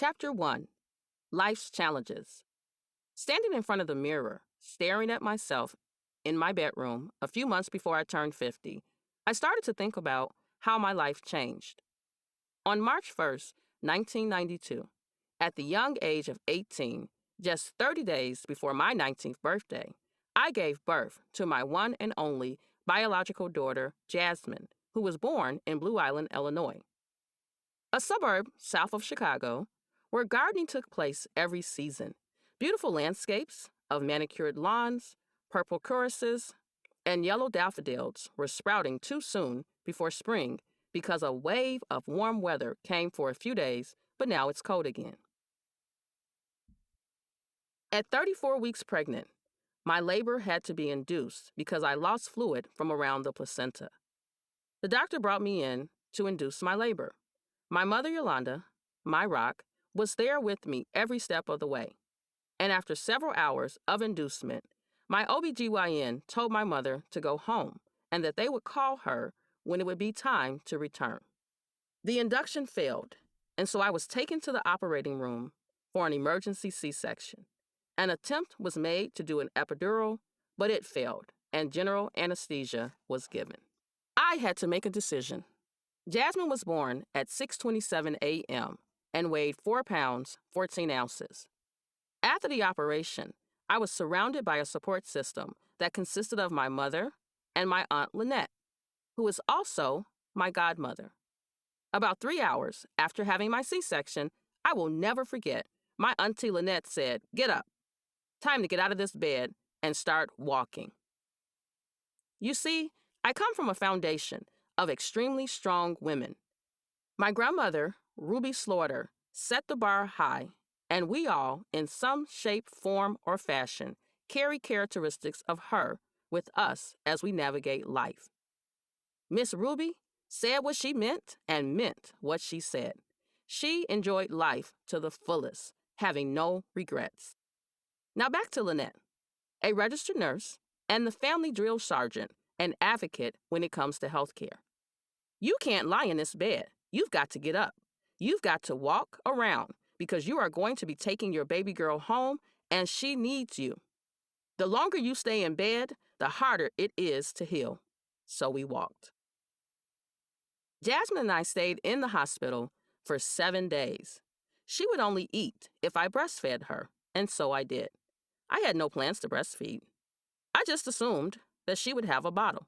Chapter 1. Life's Challenges. Standing in front of the mirror, staring at myself in my bedroom a few months before I turned 50, I started to think about how my life changed. On March 1st, 1992, at the young age of 18, just 30 days before my 19th birthday, I gave birth to my one and only biological daughter, Jasmine, who was born in Blue Island, Illinois, a suburb south of Chicago, where gardening took place every season. Beautiful landscapes of manicured lawns, purple crocus, and yellow daffodils were sprouting too soon before spring because a wave of warm weather came for a few days, but now it's cold again. At 34 weeks pregnant, my labor had to be induced because I lost fluid from around the placenta. The doctor brought me in to induce my labor. My mother, Yolanda, my rock, was there with me every step of the way. And after several hours of inducement, my OBGYN told my mother to go home and that they would call her when it would be time to return. The induction failed, and so I was taken to the operating room for an emergency C-section. An attempt was made to do an epidural, but it failed, and general anesthesia was given. I had to make a decision. Jasmine was born at 6:27 a.m. and weighed 4 pounds, 14 ounces. After the operation, I was surrounded by a support system that consisted of my mother and my Aunt Lynette, who is also my godmother. About 3 hours after having my C-section, I will never forget, my Auntie Lynette said, "Get up. Time to get out of this bed and start walking." You see, I come from a foundation of extremely strong women. My grandmother, Ruby Slaughter, set the bar high, and we all, in some shape, form, or fashion, carry characteristics of her with us as we navigate life. Miss Ruby said what she meant and meant what she said. She enjoyed life to the fullest, having no regrets. Now back to Lynette, a registered nurse and the family drill sergeant and advocate when it comes to health care. You can't lie in this bed. You've got to get up. You've got to walk around because you are going to be taking your baby girl home and she needs you. The longer you stay in bed, the harder it is to heal. So we walked. Jasmine and I stayed in the hospital for 7 days. She would only eat if I breastfed her, and so I did. I had no plans to breastfeed. I just assumed that she would have a bottle.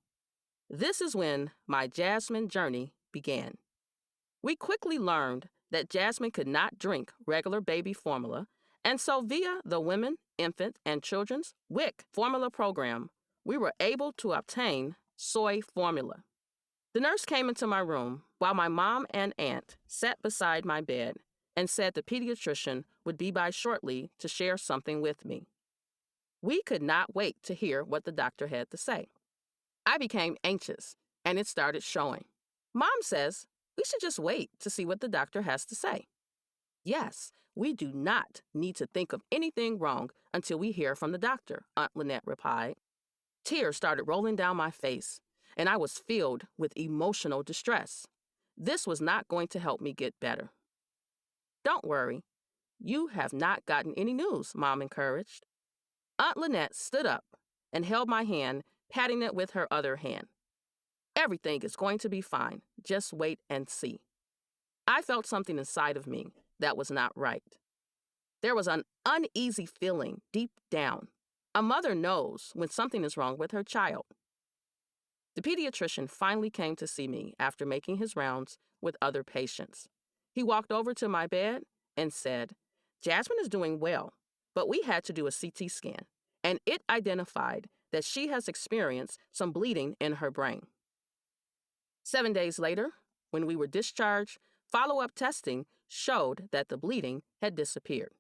This is when my Jasmine journey began. We quickly learned that Jasmine could not drink regular baby formula, and so via the Women, Infant, and Children's WIC formula program, we were able to obtain soy formula. The nurse came into my room while my mom and aunt sat beside my bed and said the pediatrician would be by shortly to share something with me. We could not wait to hear what the doctor had to say. I became anxious, and it started showing. Mom says we should just wait to see what the doctor has to say. Yes, we do not need to think of anything wrong until we hear from the doctor, Aunt Lynette replied. Tears started rolling down my face, and I was filled with emotional distress. This was not going to help me get better. Don't worry. You have not gotten any news, Mom encouraged. Aunt Lynette stood up and held my hand, patting it with her other hand. Everything is going to be fine. Just wait and see. I felt something inside of me that was not right. There was an uneasy feeling deep down. A mother knows when something is wrong with her child. The pediatrician finally came to see me after making his rounds with other patients. He walked over to my bed and said, "Jasmine is doing well, but we had to do a CT scan, and it identified that she has experienced some bleeding in her brain." 7 days later, when we were discharged, follow-up testing showed that the bleeding had disappeared.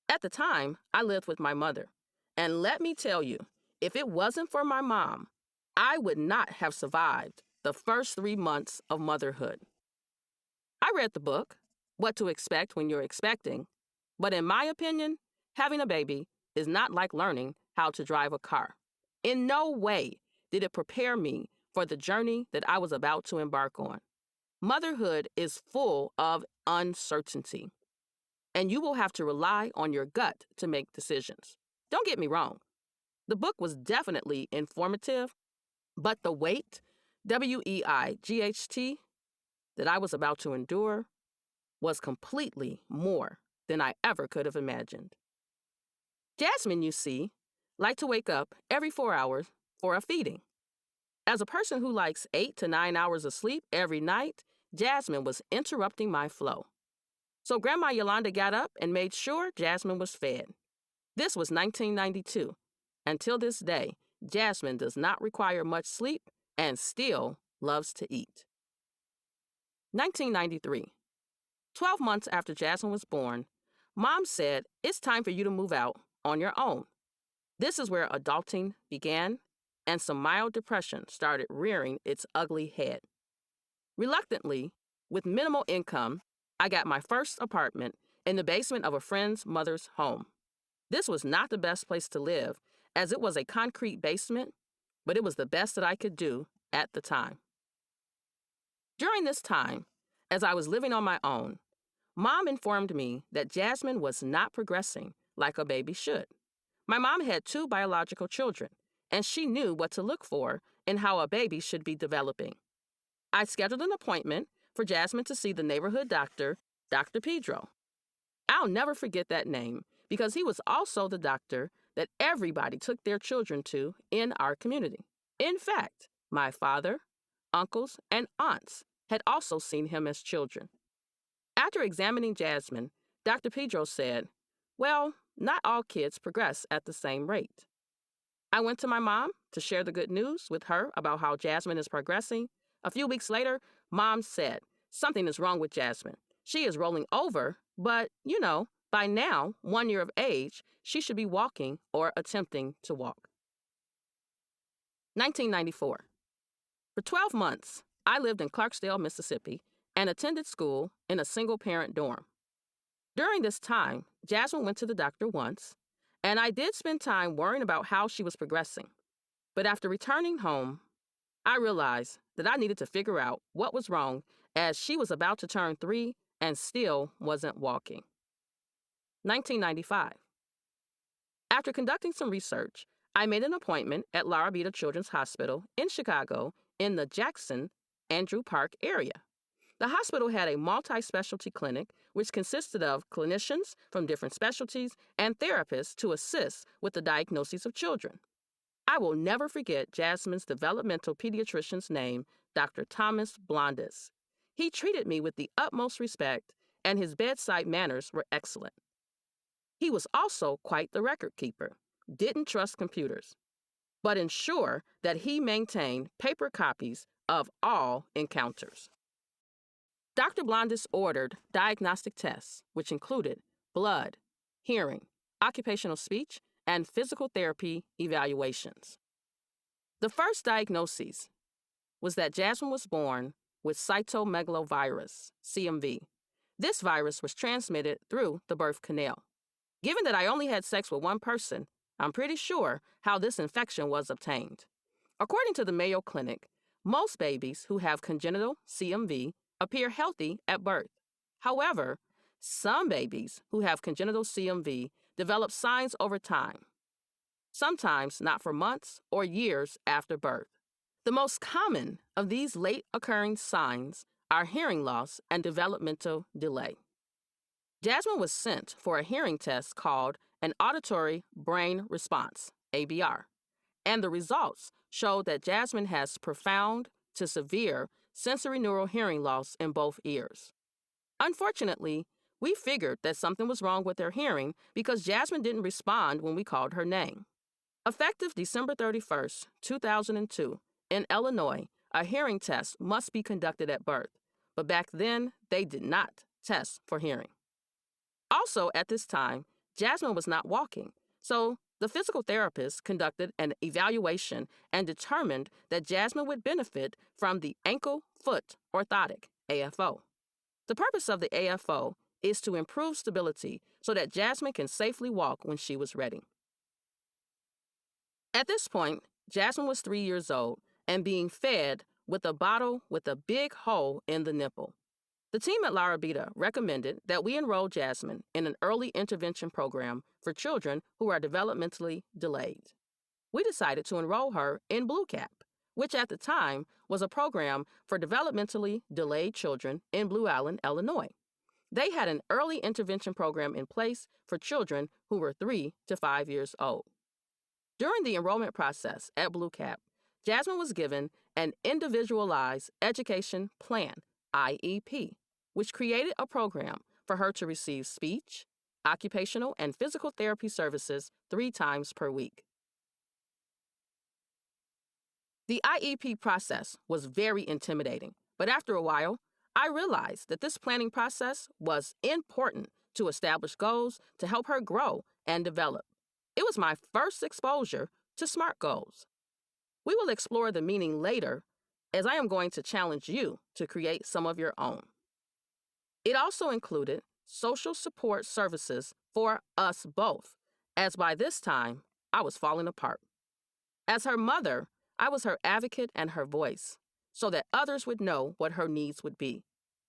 At the time, I lived with my mother, and let me tell you, if it wasn't for my mom, I would not have survived the first 3 months of motherhood. I read the book, What to Expect When You're Expecting, but in my opinion, having a baby is not like learning how to drive a car. In no way did it prepare me for the journey that I was about to embark on. Motherhood is full of uncertainty, and you will have to rely on your gut to make decisions. Don't get me wrong. The book was definitely informative, but the weight, WEIGHT, that I was about to endure was completely more than I ever could have imagined. Jasmine, you see, liked to wake up every 4 hours for a feeding. As a person who likes 8 to 9 hours of sleep every night, Jasmine was interrupting my flow. So Grandma Yolanda got up and made sure Jasmine was fed. This was 1992. Until this day, Jasmine does not require much sleep and still loves to eat. 1993. 12 months after Jasmine was born, Mom said, "It's time for you to move out on your own." This is where adulting began, and some mild depression started rearing its ugly head. Reluctantly, with minimal income, I got my first apartment in the basement of a friend's mother's home. This was not the best place to live, as it was a concrete basement, but it was the best that I could do at the time. During this time, as I was living on my own, Mom informed me that Jasmine was not progressing like a baby should. My mom had 2 biological children, and she knew what to look for in how a baby should be developing. I scheduled an appointment for Jasmine to see the neighborhood doctor, Dr. Pedro. I'll never forget that name because he was also the doctor that everybody took their children to in our community. In fact, my father, uncles, and aunts had also seen him as children. After examining Jasmine, Dr. Pedro said, "Well, not all kids progress at the same rate." I went to my mom to share the good news with her about how Jasmine is progressing. A few weeks later, Mom said, "Something is wrong with Jasmine. She is rolling over, but, by now, 1 year of age, she should be walking or attempting to walk." 1994. For 12 months, I lived in Clarksdale, Mississippi, and attended school in a single-parent dorm. During this time, Jasmine went to the doctor once, and I did spend time worrying about how she was progressing. But after returning home, I realized that I needed to figure out what was wrong as she was about to turn 3 and still wasn't walking. 1995. After conducting some research, I made an appointment at La Rabida Children's Hospital in Chicago in the Jackson Andrew Park area. The hospital had a multi-specialty clinic, which consisted of clinicians from different specialties and therapists to assist with the diagnosis of children. I will never forget Jasmine's developmental pediatrician's name, Dr. Thomas Blondis. He treated me with the utmost respect, and his bedside manners were excellent. He was also quite the record keeper, didn't trust computers, but ensured that he maintained paper copies of all encounters. Dr. Blondis ordered diagnostic tests, which included blood, hearing, occupational speech, and physical therapy evaluations. The first diagnosis was that Jasmine was born with cytomegalovirus, CMV. This virus was transmitted through the birth canal. Given that I only had sex with one person, I'm pretty sure how this infection was obtained. According to the Mayo Clinic, most babies who have congenital CMV appear healthy at birth. However, some babies who have congenital CMV develop signs over time, sometimes not for months or years after birth. The most common of these late occurring signs are hearing loss and developmental delay. Jasmine was sent for a hearing test called an auditory brain response, ABR, and the results showed that Jasmine has profound to severe sensory neural hearing loss in both ears. Unfortunately, we figured that something was wrong with her hearing because Jasmine didn't respond when we called her name. Effective December 31st, 2002, in Illinois, a hearing test must be conducted at birth, but back then, they did not test for hearing. Also, at this time, Jasmine was not walking, so the physical therapist conducted an evaluation and determined that Jasmine would benefit from the ankle-foot orthotic, AFO. The purpose of the AFO is to improve stability so that Jasmine can safely walk when she was ready. At this point, Jasmine was 3 years old and being fed with a bottle with a big hole in the nipple. The team at La Rabida recommended that we enroll Jasmine in an early intervention program for children who are developmentally delayed. We decided to enroll her in Blue Cap, which at the time was a program for developmentally delayed children in Blue Island, Illinois. They had an early intervention program in place for children who were 3 to 5 years old. During the enrollment process at Blue Cap, Jasmine was given an Individualized Education Plan, IEP, which created a program for her to receive speech, occupational, and physical therapy services 3 times per week. The IEP process was very intimidating, but after a while, I realized that this planning process was important to establish goals to help her grow and develop. It was my first exposure to SMART goals. We will explore the meaning later, as I am going to challenge you to create some of your own. It also included social support services for us both, as by this time, I was falling apart. As her mother, I was her advocate and her voice, so that others would know what her needs would be.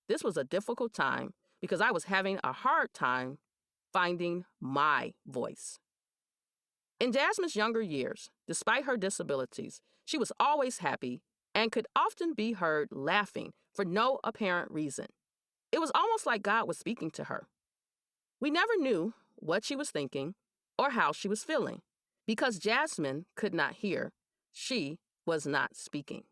This was a difficult time because I was having a hard time finding my voice. In Jasmine's younger years, despite her disabilities, she was always happy and could often be heard laughing for no apparent reason. It was almost like God was speaking to her. We never knew what she was thinking or how she was feeling. Because Jasmine could not hear, she was not speaking.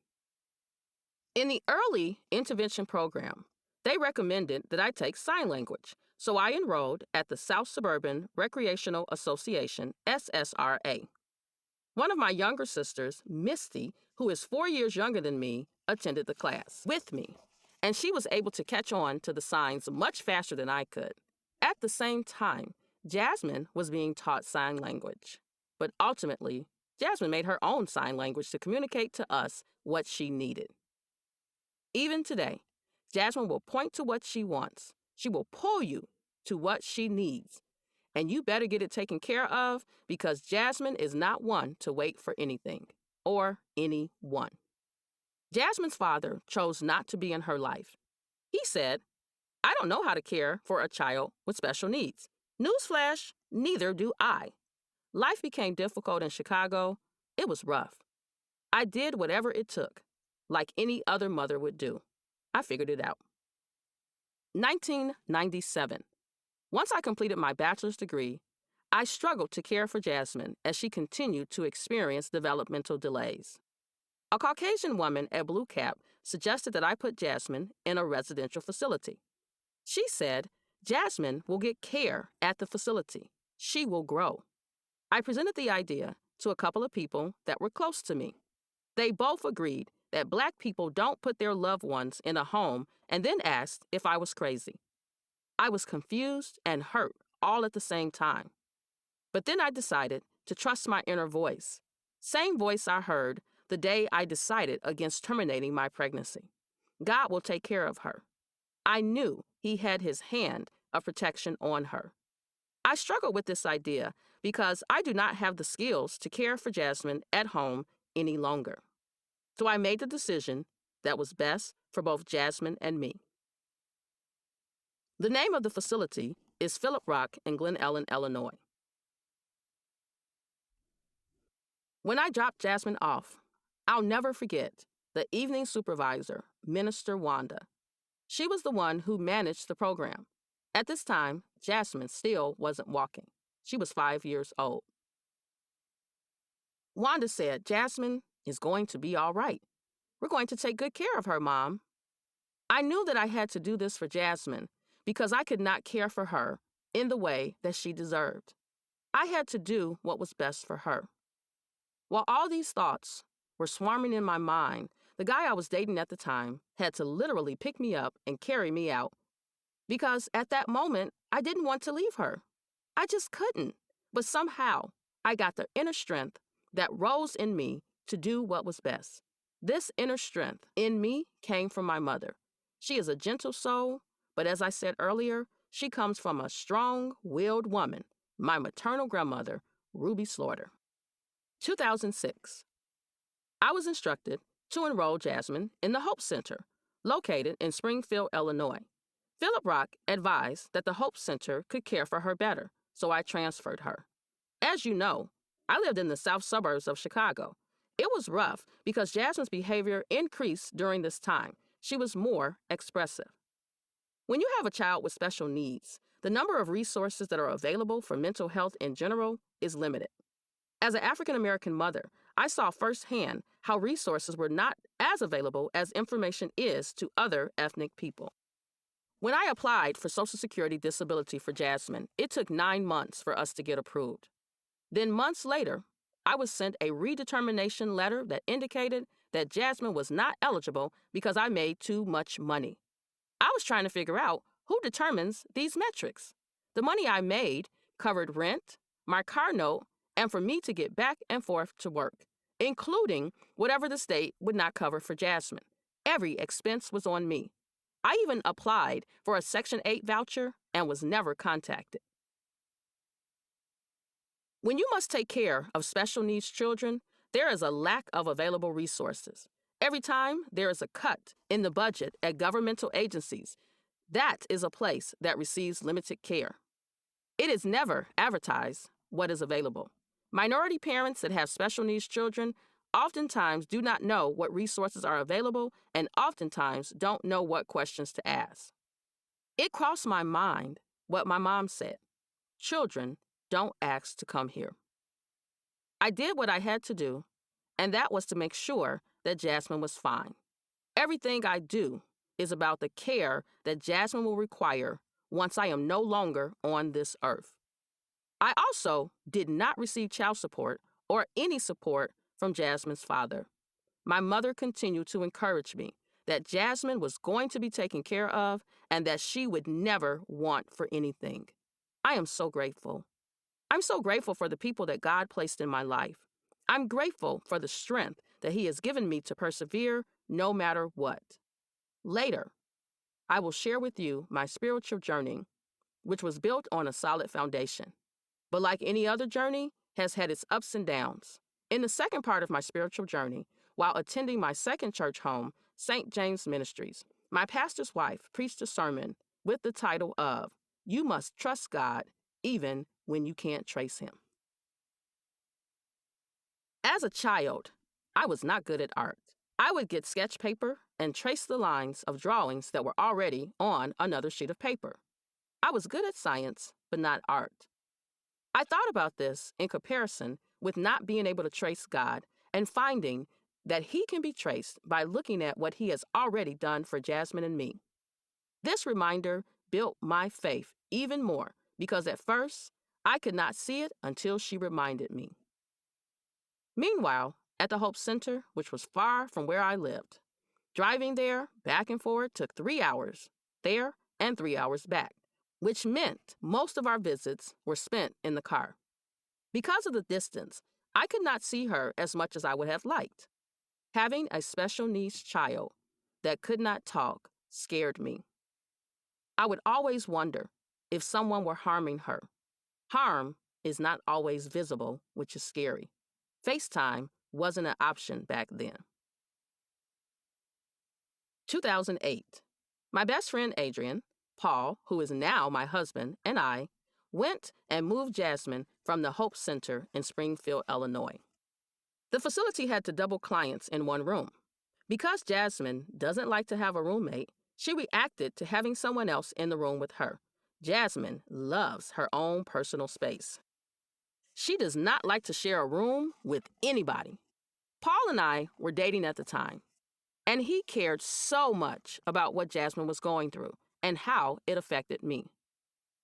In the early intervention program, they recommended that I take sign language, so I enrolled at the South Suburban Recreational Association, SSRA. One of my younger sisters, Misty, who is 4 years younger than me, attended the class with me, and she was able to catch on to the signs much faster than I could. At the same time, Jasmine was being taught sign language, but ultimately, Jasmine made her own sign language to communicate to us what she needed. Even today, Jasmine will point to what she wants. She will pull you to what she needs. And you better get it taken care of because Jasmine is not one to wait for anything or anyone. Jasmine's father chose not to be in her life. He said, "I don't know how to care for a child with special needs. Newsflash, neither do I." Life became difficult in Chicago. It was rough. I did whatever it took, like any other mother would do. I figured it out. 1997. Once I completed my bachelor's degree, I struggled to care for Jasmine as she continued to experience developmental delays. A Caucasian woman at Blue Cap suggested that I put Jasmine in a residential facility. She said, "Jasmine will get care at the facility. She will grow." I presented the idea to a couple of people that were close to me. They both agreed that Black people don't put their loved ones in a home and then asked if I was crazy. I was confused and hurt all at the same time. But then I decided to trust my inner voice, same voice I heard the day I decided against terminating my pregnancy. God will take care of her. I knew He had His hand of protection on her. I struggled with this idea because I do not have the skills to care for Jasmine at home any longer. So I made the decision that was best for both Jasmine and me. The name of the facility is Phillip Rock in Glen Ellen, Illinois. When I dropped Jasmine off, I'll never forget the evening supervisor, Minister Wanda. She was the one who managed the program. At this time, Jasmine still wasn't walking. She was 5 years old. Wanda said, "Jasmine is going to be all right. We're going to take good care of her, Mom." I knew that I had to do this for Jasmine because I could not care for her in the way that she deserved. I had to do what was best for her. While all these thoughts were swarming in my mind, the guy I was dating at the time had to literally pick me up and carry me out because at that moment, I didn't want to leave her. I just couldn't. But somehow, I got the inner strength that rose in me to do what was best. This inner strength in me came from my mother. She is a gentle soul, but as I said earlier, she comes from a strong-willed woman, my maternal grandmother, Ruby Slaughter. 2006. I was instructed to enroll Jasmine in the Hope Center, located in Springfield, Illinois. Philip Rock advised that the Hope Center could care for her better, so I transferred her. As you know, I lived in the south suburbs of Chicago. It was rough because Jasmine's behavior increased during this time. She was more expressive. When you have a child with special needs, the number of resources that are available for mental health in general is limited. As an African American mother, I saw firsthand how resources were not as available as information is to other ethnic people. When I applied for Social Security disability for Jasmine, it took 9 months for us to get approved. Then months later, I was sent a redetermination letter that indicated that Jasmine was not eligible because I made too much money. I was trying to figure out who determines these metrics. The money I made covered rent, my car note, and for me to get back and forth to work, including whatever the state would not cover for Jasmine. Every expense was on me. I even applied for a Section 8 voucher and was never contacted. When you must take care of special needs children, there is a lack of available resources. Every time there is a cut in the budget at governmental agencies, that is a place that receives limited care. It is never advertised what is available. Minority parents that have special needs children oftentimes do not know what resources are available and oftentimes don't know what questions to ask. It crossed my mind what my mom said. Children don't ask to come here. I did what I had to do, and that was to make sure that Jasmine was fine. Everything I do is about the care that Jasmine will require once I am no longer on this earth. I also did not receive child support or any support from Jasmine's father. My mother continued to encourage me that Jasmine was going to be taken care of and that she would never want for anything. I am so grateful. I'm so grateful for the people that God placed in my life. I'm grateful for the strength that He has given me to persevere no matter what. Later, I will share with you my spiritual journey, which was built on a solid foundation. But like any other journey, has had its ups and downs. In the second part of my spiritual journey, while attending my second church home, St. James Ministries, my pastor's wife preached a sermon with the title of, "You Must Trust God Even When You Can't Trace Him." As a child, I was not good at art. I would get sketch paper and trace the lines of drawings that were already on another sheet of paper. I was good at science, but not art. I thought about this in comparison with not being able to trace God and finding that He can be traced by looking at what He has already done for Jasmine and me. This reminder built my faith even more because at first, I could not see it until she reminded me. Meanwhile, at the Hope Center, which was far from where I lived, driving there back and forth took 3 hours there and 3 hours back, which meant most of our visits were spent in the car. Because of the distance, I could not see her as much as I would have liked. Having a special needs child that could not talk scared me. I would always wonder if someone were harming her. Harm is not always visible, which is scary. FaceTime wasn't an option back then. 2008. My best friend Adrian, Paul, who is now my husband, and I went and moved Jasmine from the Hope Center in Springfield, Illinois. The facility had to double clients in one room. Because Jasmine doesn't like to have a roommate, she reacted to having someone else in the room with her. Jasmine loves her own personal space. She does not like to share a room with anybody. Paul and I were dating at the time, and he cared so much about what Jasmine was going through and how it affected me.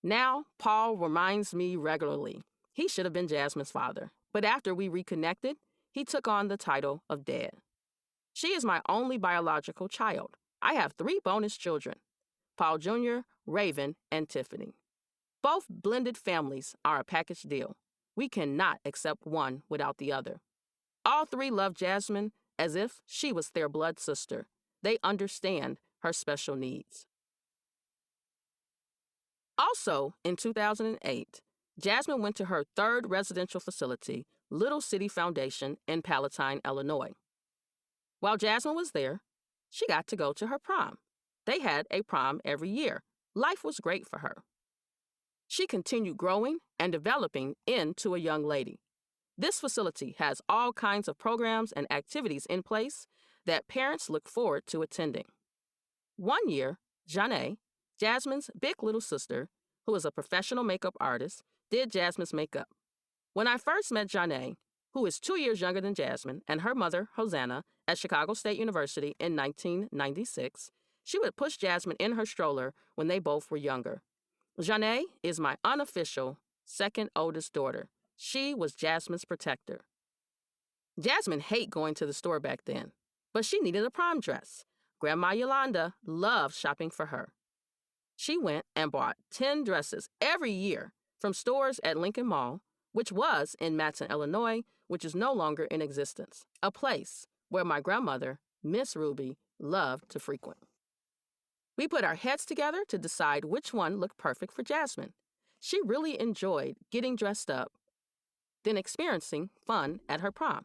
Now, Paul reminds me regularly he should have been Jasmine's father, but after we reconnected, he took on the title of dad. She is my only biological child. I have 3 bonus children, Paul Jr., Raven, and Tiffany. Both blended families are a package deal. We cannot accept one without the other. All 3 love Jasmine as if she was their blood sister. They understand her special needs. Also, in 2008, Jasmine went to her 3rd residential facility, Little City Foundation in Palatine, Illinois. While Jasmine was there, she got to go to her prom. They had a prom every year. Life was great for her. She continued growing and developing into a young lady. This facility has all kinds of programs and activities in place that parents look forward to attending. One year, Janae, Jasmine's big little sister, who is a professional makeup artist, did Jasmine's makeup. When I first met Janae, who is 2 years younger than Jasmine, and her mother, Hosanna, at Chicago State University in 1996, she would push Jasmine in her stroller when they both were younger. Janae is my unofficial second oldest daughter. She was Jasmine's protector. Jasmine hated going to the store back then, but she needed a prom dress. Grandma Yolanda loved shopping for her. She went and bought 10 dresses every year from stores at Lincoln Mall, which was in Matson, Illinois, which is no longer in existence, a place where my grandmother, Miss Ruby, loved to frequent. We put our heads together to decide which one looked perfect for Jasmine. She really enjoyed getting dressed up, then experiencing fun at her prom.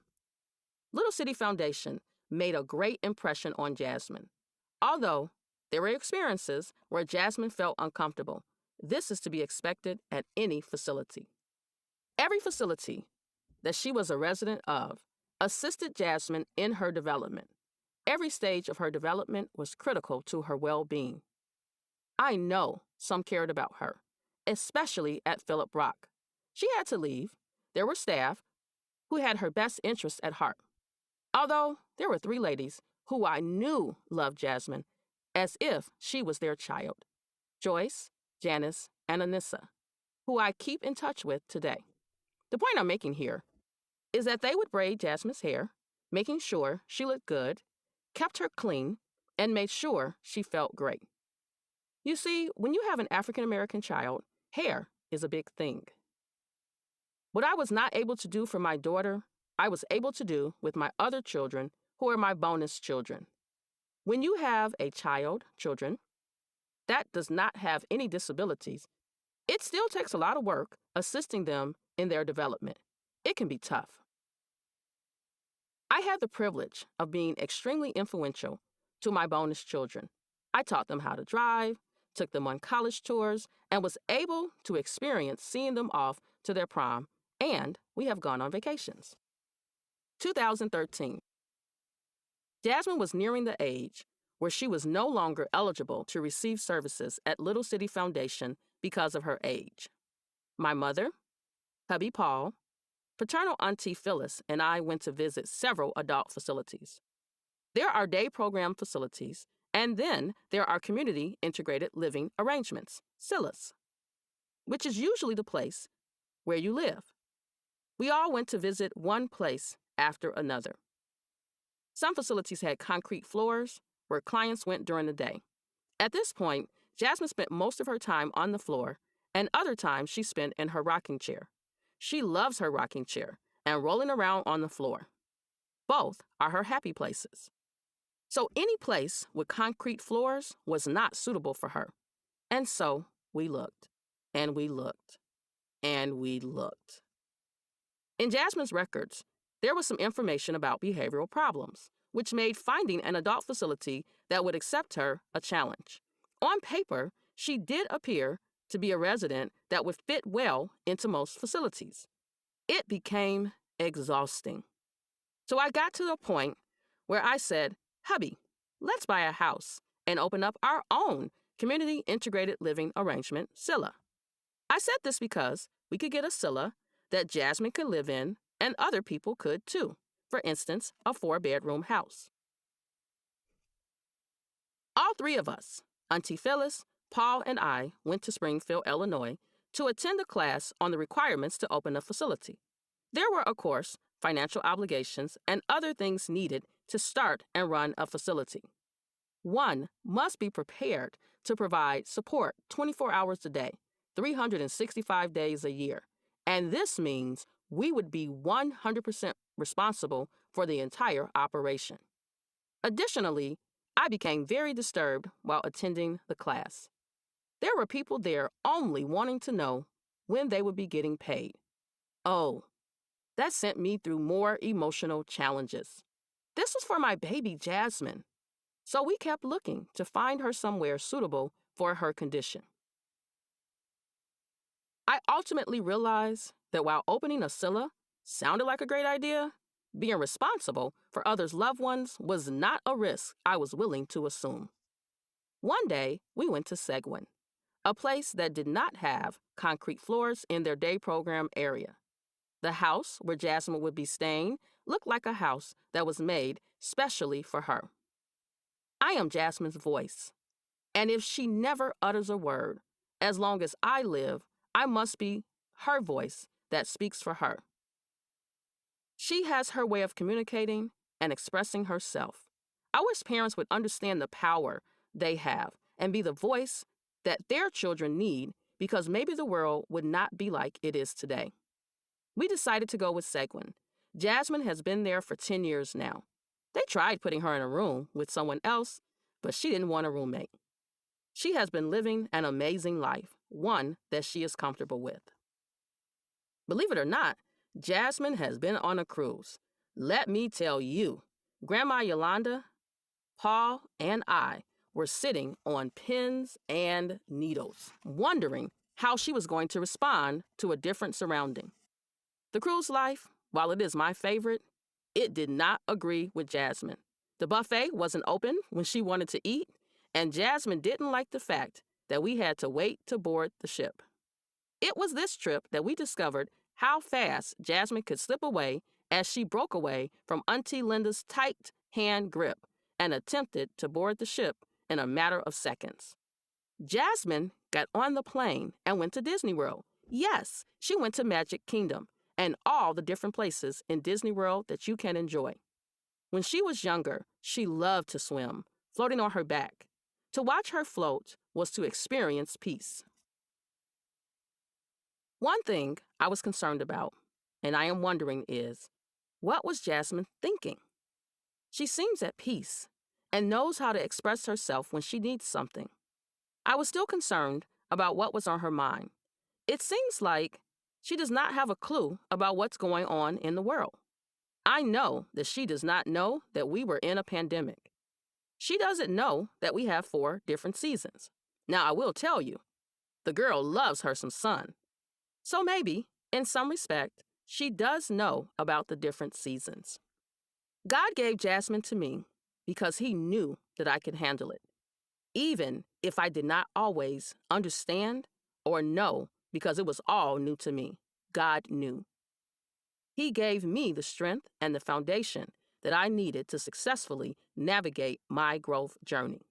Little City Foundation made a great impression on Jasmine. Although there were experiences where Jasmine felt uncomfortable, this is to be expected at any facility. Every facility that she was a resident of assisted Jasmine in her development. Every stage of her development was critical to her well-being. I know some cared about her, especially at Philip Rock. She had to leave. There were staff who had her best interests at heart. Although there were 3 ladies who I knew loved Jasmine as if she was their child: Joyce, Janice, and Anissa, who I keep in touch with today. The point I'm making here is that they would braid Jasmine's hair, making sure she looked good, kept her clean, and made sure she felt great. You see, when you have an African American child, hair is a big thing. What I was not able to do for my daughter, I was able to do with my other children who are my bonus children. When you have a children, that does not have any disabilities, it still takes a lot of work assisting them in their development. It can be tough. I had the privilege of being extremely influential to my bonus children. I taught them how to drive, took them on college tours, and was able to experience seeing them off to their prom, and we have gone on vacations. 2013. Jasmine was nearing the age where she was no longer eligible to receive services at Little City Foundation because of her age. My mother, hubby Paul, paternal auntie Phyllis, and I went to visit several adult facilities. There are day program facilities, and then there are community integrated living arrangements, CILAs, which is usually the place where you live. We all went to visit one place after another. Some facilities had concrete floors where clients went during the day. At this point, Jasmine spent most of her time on the floor, and other times she spent in her rocking chair. She loves her rocking chair and rolling around on the floor. Both are her happy places. So any place with concrete floors was not suitable for her. And so we looked, and we looked, and we looked. In Jasmine's records, there was some information about behavioral problems, which made finding an adult facility that would accept her a challenge. On paper, she did appear to be a resident that would fit well into most facilities. It became exhausting. So I got to the point where I said, hubby, let's buy a house and open up our own community integrated living arrangement, CILA. I said this because we could get a CILA that Jasmine could live in and other people could too. For instance, a 4-bedroom house. All 3 of us, Auntie Phyllis, Paul, and I, went to Springfield, Illinois, to attend a class on the requirements to open a facility. There were, of course, financial obligations and other things needed to start and run a facility. One must be prepared to provide support 24 hours a day, 365 days a year, and this means we would be 100% responsible for the entire operation. Additionally, I became very disturbed while attending the class. There were people there only wanting to know when they would be getting paid. Oh, that sent me through more emotional challenges. This was for my baby Jasmine. So we kept looking to find her somewhere suitable for her condition. I ultimately realized that while opening a Scylla sounded like a great idea, being responsible for others' loved ones was not a risk I was willing to assume. One day, we went to Seguin, a place that did not have concrete floors in their day program area. The house where Jasmine would be staying looked like a house that was made specially for her. I am Jasmine's voice, and if she never utters a word, as long as I live, I must be her voice that speaks for her. She has her way of communicating and expressing herself. I wish parents would understand the power they have and be the voice that their children need, because maybe the world would not be like it is today. We decided to go with Seguin. Jasmine has been there for 10 years now. They tried putting her in a room with someone else, but she didn't want a roommate. She has been living an amazing life, one that she is comfortable with. Believe it or not, Jasmine has been on a cruise. Let me tell you, Grandma Yolanda, Paul, and I were sitting on pins and needles, wondering how she was going to respond to a different surrounding. The cruise life, while it is my favorite, it did not agree with Jasmine. The buffet wasn't open when she wanted to eat, and Jasmine didn't like the fact that we had to wait to board the ship. It was this trip that we discovered how fast Jasmine could slip away as she broke away from Auntie Linda's tight hand grip and attempted to board the ship in a matter of seconds. Jasmine got on the plane and went to Disney World. Yes, she went to Magic Kingdom and all the different places in Disney World that you can enjoy. When she was younger, she loved to swim, floating on her back. To watch her float was to experience peace. One thing I was concerned about, and I am wondering, is what was Jasmine thinking? She seems at peace and knows how to express herself when she needs something. I was still concerned about what was on her mind. It seems like she does not have a clue about what's going on in the world. I know that she does not know that we were in a pandemic. She doesn't know that we have 4 different seasons. Now, I will tell you, the girl loves her some sun. So maybe, in some respect, she does know about the different seasons. God gave Jasmine to me because he knew that I could handle it, even if I did not always understand or know, because it was all new to me. God knew. He gave me the strength and the foundation that I needed to successfully navigate my growth journey.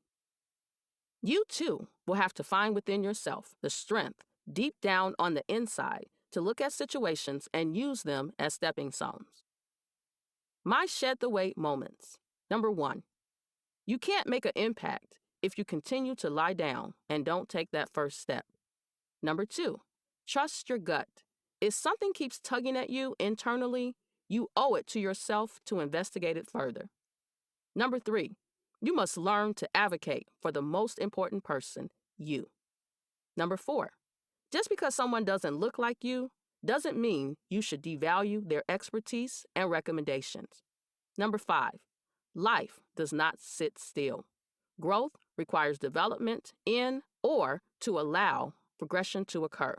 You too will have to find within yourself the strength deep down on the inside to look at situations and use them as stepping stones. My shed the weight moments. Number 1, you can't make an impact if you continue to lie down and don't take that first step. Number 2, trust your gut. If something keeps tugging at you internally, you owe it to yourself to investigate it further. Number 3, you must learn to advocate for the most important person, you. Number 4, just because someone doesn't look like you doesn't mean you should devalue their expertise and recommendations. Number 5, life does not sit still. Growth requires development in or to allow progression to occur.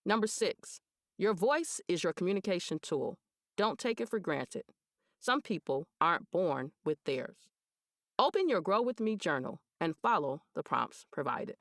Number 6, your voice is your communication tool. Don't take it for granted. Some people aren't born with theirs. Open your Grow With Me journal and follow the prompts provided.